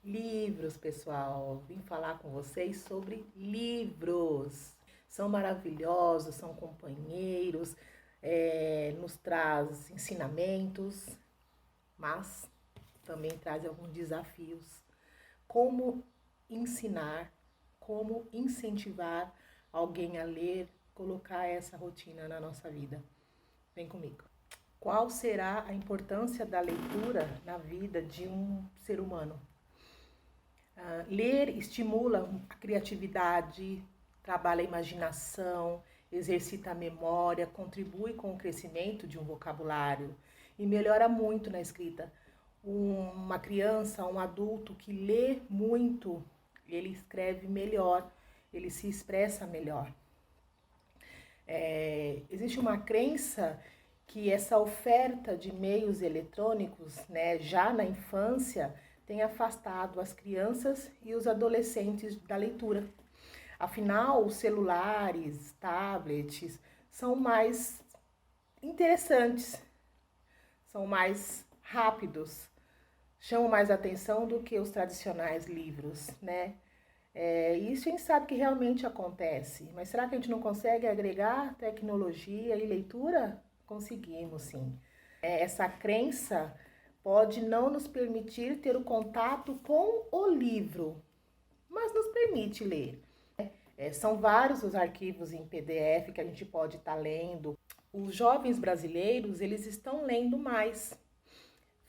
Livros, pessoal. Vim falar com vocês sobre livros. São maravilhosos, são companheiros, nos traz ensinamentos, mas também traz alguns desafios. Como ensinar, como incentivar alguém a ler, colocar essa rotina na nossa vida. Vem comigo. Qual será a importância da leitura na vida de um ser humano? Ler estimula a criatividade, trabalha a imaginação, exercita a memória, contribui com o crescimento de um vocabulário e melhora muito na escrita. Uma criança, um adulto que lê muito, ele escreve melhor, ele se expressa melhor. Existe uma crença que essa oferta de meios eletrônicos, né, já na infância, tem afastado as crianças e os adolescentes da leitura. Afinal, os celulares, tablets são mais interessantes, são mais rápidos, chamam mais atenção do que os tradicionais livros, né? Isso a gente sabe que realmente acontece, mas será que a gente não consegue agregar tecnologia e leitura? Conseguimos, sim. Essa crença pode não nos permitir ter o contato com o livro, mas nos permite ler. São vários os arquivos em PDF que a gente pode estar lendo. Os jovens brasileiros, eles estão lendo mais.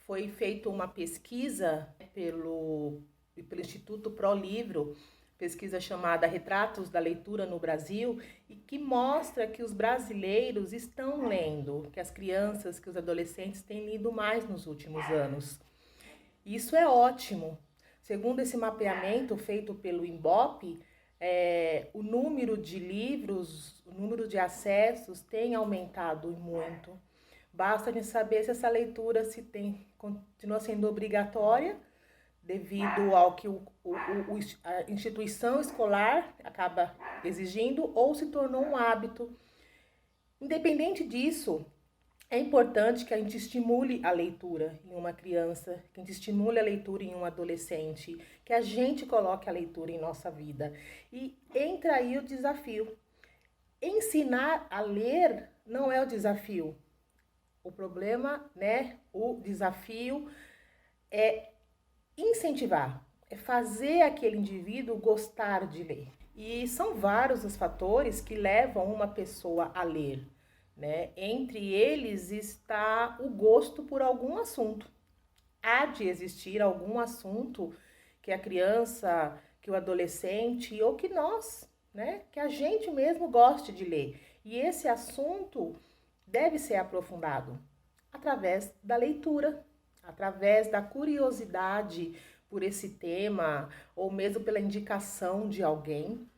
Foi feita uma pesquisa pelo Instituto ProLivro, pesquisa chamada Retratos da Leitura no Brasil, e que mostra que os brasileiros estão lendo, que as crianças, que os adolescentes têm lido mais nos últimos anos. Isso é ótimo. Segundo esse mapeamento feito pelo Ibope, o número de livros, o número de acessos tem aumentado muito. Basta a gente saber se essa leitura continua sendo obrigatória, devido ao que a instituição escolar acaba exigindo, ou se tornou um hábito. Independente disso, é importante que a gente estimule a leitura em uma criança, que a gente estimule a leitura em um adolescente, que a gente coloque a leitura em nossa vida. E entra aí o desafio. Ensinar a ler não é o desafio. O problema, né? O desafio é incentivar, é fazer aquele indivíduo gostar de ler. E são vários os fatores que levam uma pessoa a ler, né? Entre eles está o gosto por algum assunto. Há de existir algum assunto que a criança, que o adolescente ou que nós, né, que a gente mesmo goste de ler. E esse assunto deve ser aprofundado através da leitura, através da curiosidade por esse tema, ou mesmo pela indicação de alguém.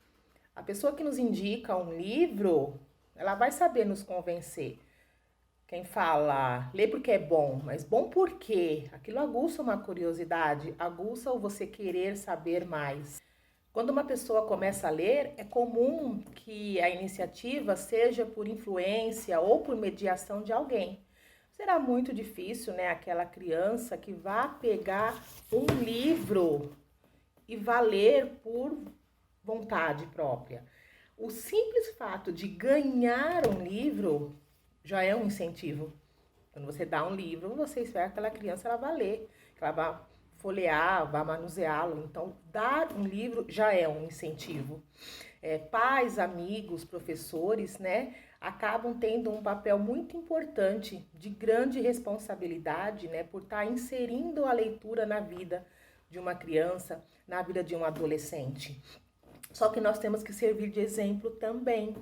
A pessoa que nos indica um livro, ela vai saber nos convencer. Quem fala, lê porque é bom, mas bom por quê? Aquilo aguça uma curiosidade, aguça o você querer saber mais. Quando uma pessoa começa a ler, é comum que a iniciativa seja por influência ou por mediação de alguém. Será muito difícil, né, aquela criança que vá pegar um livro e vá ler por vontade própria. O simples fato de ganhar um livro já é um incentivo. Quando você dá um livro, você espera que aquela criança ela vá ler, que ela vá folhear, vá manuseá-lo. Então, dar um livro já é um incentivo. Pais, amigos, professores, né, acabam tendo um papel muito importante, de grande responsabilidade, né, por estar inserindo a leitura na vida de uma criança, na vida de um adolescente. Só que nós temos que servir de exemplo também.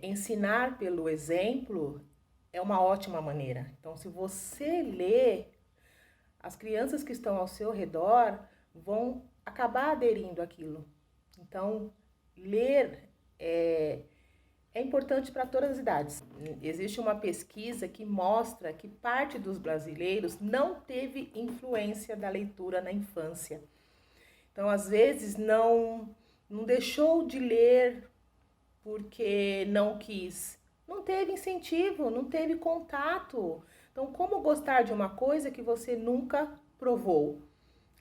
Ensinar pelo exemplo é uma ótima maneira. Então, se você lê, as crianças que estão ao seu redor vão acabar aderindo àquilo. Então, ler é importante para todas as idades. Existe uma pesquisa que mostra que parte dos brasileiros não teve influência da leitura na infância. Então, às vezes, não deixou de ler porque não quis. Não teve incentivo, não teve contato. Então, como gostar de uma coisa que você nunca provou?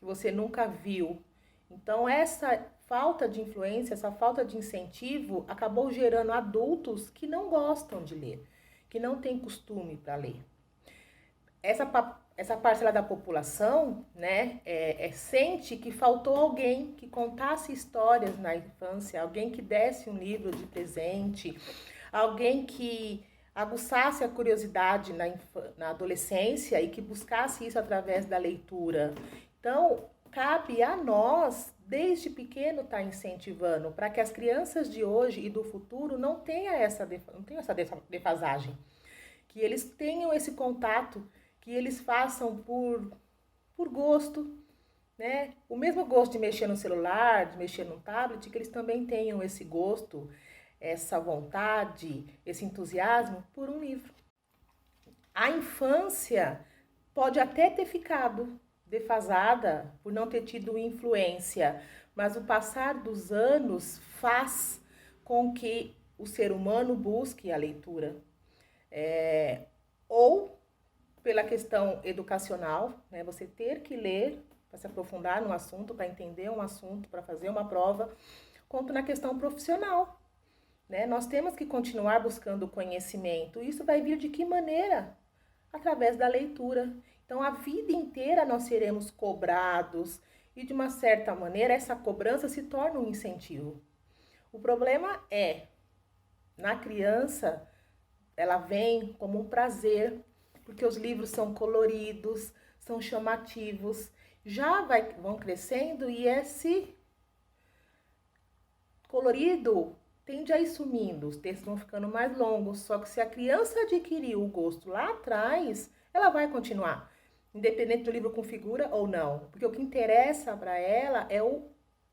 que você nunca viu. Então, essa falta de influência, essa falta de incentivo acabou gerando adultos que não gostam de ler, que não têm costume para ler. Essa parcela da população, né, sente que faltou alguém que contasse histórias na infância, alguém que desse um livro de presente, alguém que aguçasse a curiosidade na adolescência e que buscasse isso através da leitura. Então, cabe a nós, desde pequeno, estar incentivando para que as crianças de hoje e do futuro não tenham essa defasagem, que eles tenham esse contato, que eles façam por gosto, né? O mesmo gosto de mexer no celular, de mexer no tablet, que eles também tenham esse gosto, essa vontade, esse entusiasmo por um livro. A infância pode até ter ficado defasada por não ter tido influência, mas o passar dos anos faz com que o ser humano busque a leitura. Ou pela questão educacional, né? Você ter que ler para se aprofundar no assunto, para entender um assunto, para fazer uma prova, quanto na questão profissional, né? Nós temos que continuar buscando conhecimento. Isso vai vir de que maneira? Através da leitura. Então, a vida inteira nós seremos cobrados e, de uma certa maneira, essa cobrança se torna um incentivo. O problema é, na criança, ela vem como um prazer, porque os livros são coloridos, são chamativos, vão crescendo e esse colorido tende a ir sumindo, os textos vão ficando mais longos, só que se a criança adquiriu o gosto lá atrás, ela vai continuar, independente do livro com figura ou não, porque o que interessa para ela é o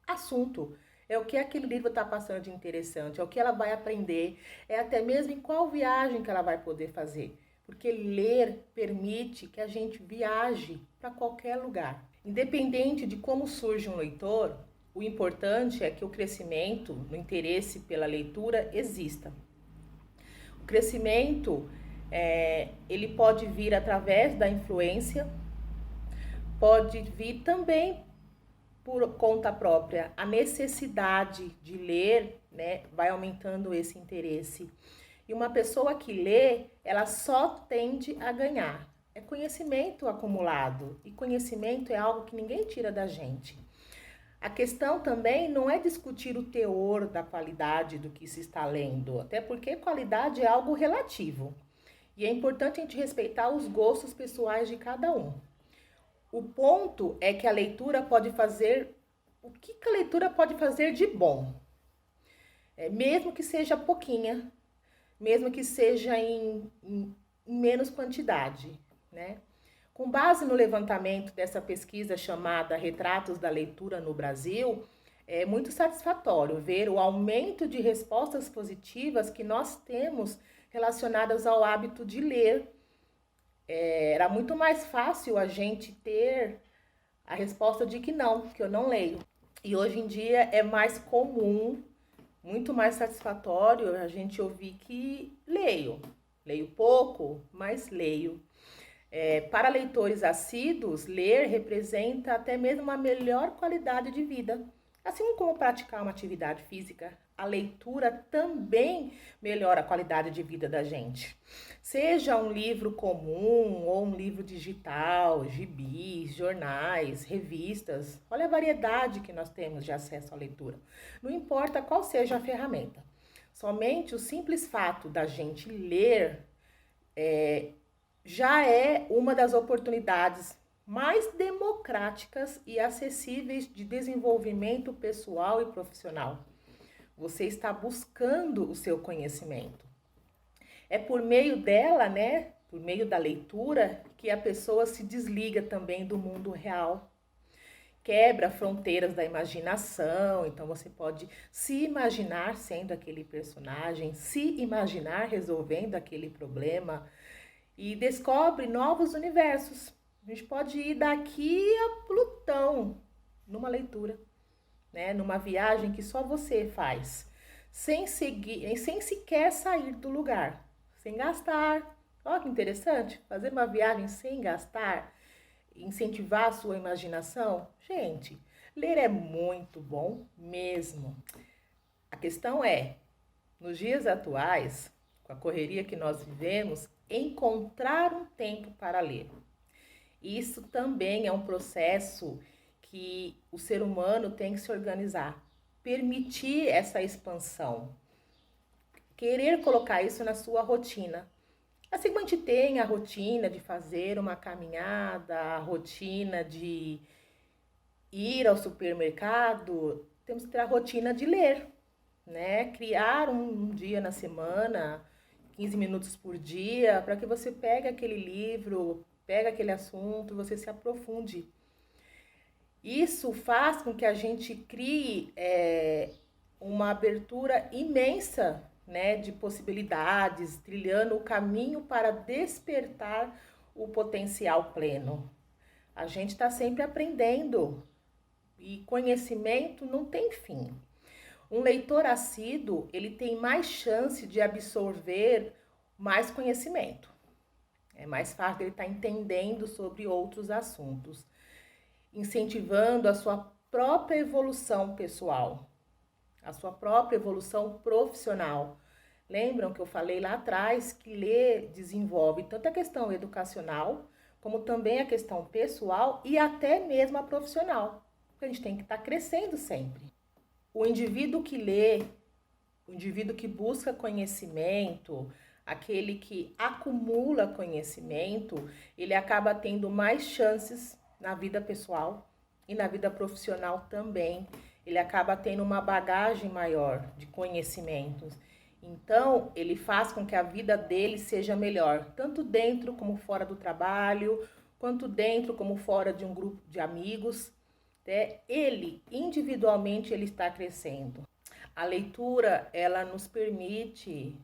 assunto, é o que aquele livro está passando de interessante, é o que ela vai aprender, é até mesmo em qual viagem que ela vai poder fazer. Porque ler permite que a gente viaje para qualquer lugar. Independente de como surge um leitor, o importante é que o crescimento no interesse pela leitura exista. O crescimento, ele pode vir através da influência, pode vir também por conta própria. A necessidade de ler, né, vai aumentando esse interesse. E uma pessoa que lê, ela só tende a ganhar. É conhecimento acumulado. E conhecimento é algo que ninguém tira da gente. A questão também não é discutir o teor da qualidade do que se está lendo. Até porque qualidade é algo relativo. E é importante a gente respeitar os gostos pessoais de cada um. O ponto é que a leitura pode fazer... O que a leitura pode fazer de bom? Mesmo que seja pouquinha, mesmo que seja em menos quantidade, né? Com base no levantamento dessa pesquisa chamada Retratos da Leitura no Brasil, é muito satisfatório ver o aumento de respostas positivas que nós temos relacionadas ao hábito de ler. Era muito mais fácil a gente ter a resposta de que eu não leio. E hoje em dia é mais comum, muito mais satisfatório a gente ouvir que leio. Leio pouco, mas leio. Para leitores assíduos, ler representa até mesmo uma melhor qualidade de vida. Assim como praticar uma atividade física, a leitura também melhora a qualidade de vida da gente. Seja um livro comum ou um livro digital, gibis, jornais, revistas. Olha a variedade que nós temos de acesso à leitura. Não importa qual seja a ferramenta. Somente o simples fato da gente ler já é uma das oportunidades mais democráticas e acessíveis de desenvolvimento pessoal e profissional. Você está buscando o seu conhecimento. É por meio dela, né, por meio da leitura, que a pessoa se desliga também do mundo real. Quebra fronteiras da imaginação, então você pode se imaginar sendo aquele personagem, se imaginar resolvendo aquele problema e descobre novos universos. A gente pode ir daqui a Plutão numa leitura, né? Numa viagem que só você faz, sem sequer sair do lugar, sem gastar. Olha que interessante, fazer uma viagem sem gastar. incentivar a sua imaginação? Gente, ler é muito bom mesmo. A questão é, nos dias atuais, com a correria que nós vivemos, encontrar um tempo para ler. Isso também é um processo que o ser humano tem que se organizar, permitir essa expansão, querer colocar isso na sua rotina. Assim como a gente tem a rotina de fazer uma caminhada, a rotina de ir ao supermercado, temos que ter a rotina de ler, né? Criar um dia na semana, 15 minutos por dia, para que você pegue aquele livro, pegue aquele assunto, você se aprofunde. Isso faz com que a gente crie uma abertura imensa, né, de possibilidades, trilhando o caminho para despertar o potencial pleno. A gente está sempre aprendendo e conhecimento não tem fim. Um leitor assíduo, ele tem mais chance de absorver mais conhecimento. É mais fácil ele estar entendendo sobre outros assuntos, incentivando a sua própria evolução pessoal, a sua própria evolução profissional. Lembram que eu falei lá atrás que ler desenvolve tanto a questão educacional, como também a questão pessoal e até mesmo a profissional. Porque a gente tem que estar crescendo sempre. O indivíduo que lê, o indivíduo que busca conhecimento, aquele que acumula conhecimento, ele acaba tendo mais chances na vida pessoal e na vida profissional também. Ele acaba tendo uma bagagem maior de conhecimentos. Então, ele faz com que a vida dele seja melhor, tanto dentro como fora do trabalho, quanto dentro como fora de um grupo de amigos. Ele, individualmente, ele está crescendo. A leitura, ela nos permite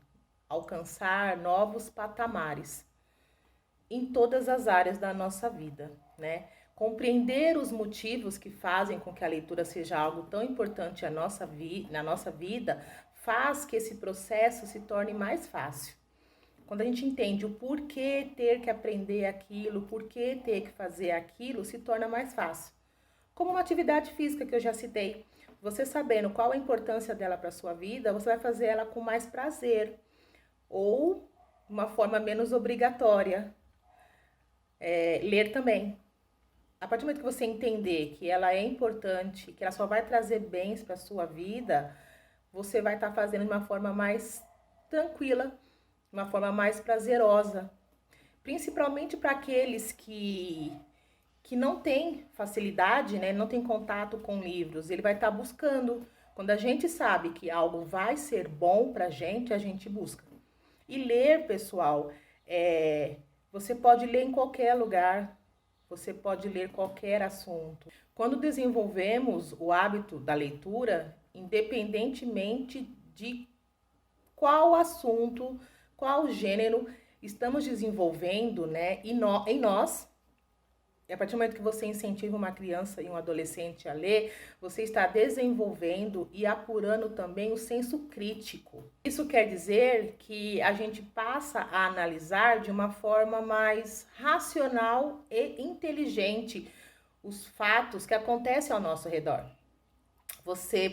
alcançar novos patamares em todas as áreas da nossa vida, né? Compreender os motivos que fazem com que a leitura seja algo tão importante na nossa vida faz que esse processo se torne mais fácil. Quando a gente entende o porquê ter que aprender aquilo, porquê ter que fazer aquilo, se torna mais fácil. Como uma atividade física que eu já citei. Você sabendo qual a importância dela para a sua vida, você vai fazer ela com mais prazer ou uma forma menos obrigatória. Ler também. A partir do momento que você entender que ela é importante, que ela só vai trazer bens para a sua vida, você vai estar fazendo de uma forma mais tranquila, de uma forma mais prazerosa. Principalmente para aqueles que não têm facilidade, né, não tem contato com livros, ele vai estar buscando. Quando a gente sabe que algo vai ser bom para a gente busca. E ler, pessoal, você pode ler em qualquer lugar, você pode ler qualquer assunto. Quando desenvolvemos o hábito da leitura, independentemente de qual assunto, qual gênero estamos desenvolvendo, né, em nós, e a partir do momento que você incentiva uma criança e um adolescente a ler, você está desenvolvendo e apurando também o senso crítico. Isso quer dizer que a gente passa a analisar de uma forma mais racional e inteligente os fatos que acontecem ao nosso redor. Você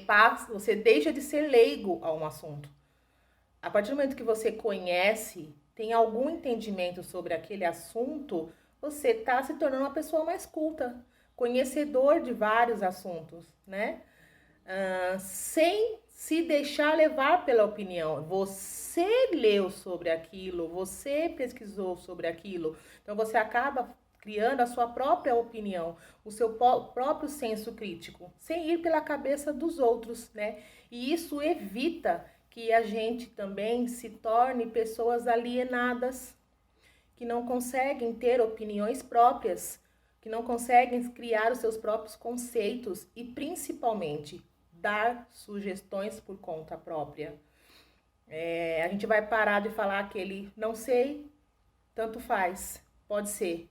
deixa de ser leigo a um assunto. A partir do momento que você conhece, tem algum entendimento sobre aquele assunto, você está se tornando uma pessoa mais culta, conhecedor de vários assuntos, né? Sem se deixar levar pela opinião. Você leu sobre aquilo, você pesquisou sobre aquilo, então você acaba criando a sua própria opinião, o seu próprio senso crítico, sem ir pela cabeça dos outros, né? E isso evita que a gente também se torne pessoas alienadas, que não conseguem ter opiniões próprias, que não conseguem criar os seus próprios conceitos e, principalmente, dar sugestões por conta própria. A gente vai parar de falar aquele não sei, tanto faz, pode ser.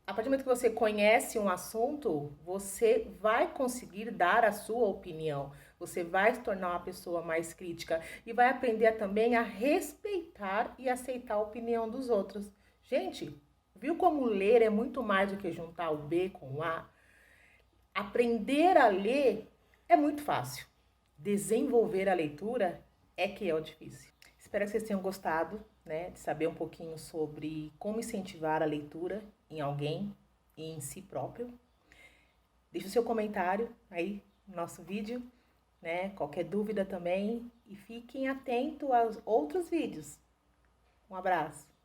A partir do momento que você conhece um assunto, você vai conseguir dar a sua opinião. Você vai se tornar uma pessoa mais crítica e vai aprender também a respeitar e aceitar a opinião dos outros. Gente, Viu como ler é muito mais do que juntar o B com o A? Aprender a ler é muito fácil. Desenvolver a leitura é que é o difícil. Espero que vocês tenham gostado, né, de saber um pouquinho sobre como incentivar a leitura em alguém e em si próprio. Deixe o seu comentário aí no nosso vídeo, né? Qualquer dúvida também. E fiquem atentos aos outros vídeos. Um abraço.